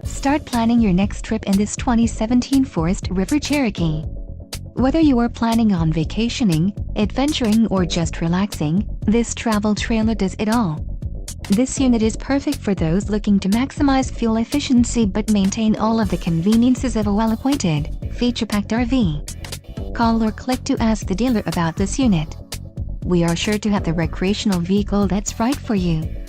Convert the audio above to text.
Start planning your next trip in this 2017 Forest River Cherokee. Whether you are planning on vacationing, adventuring or just relaxing, this travel trailer does it all. This unit is perfect for those looking to maximize fuel efficiency but maintain all of the conveniences of a well-appointed, feature-packed RV. Call or click to ask the dealer about this unit. We are sure to have the recreational vehicle that's right for you.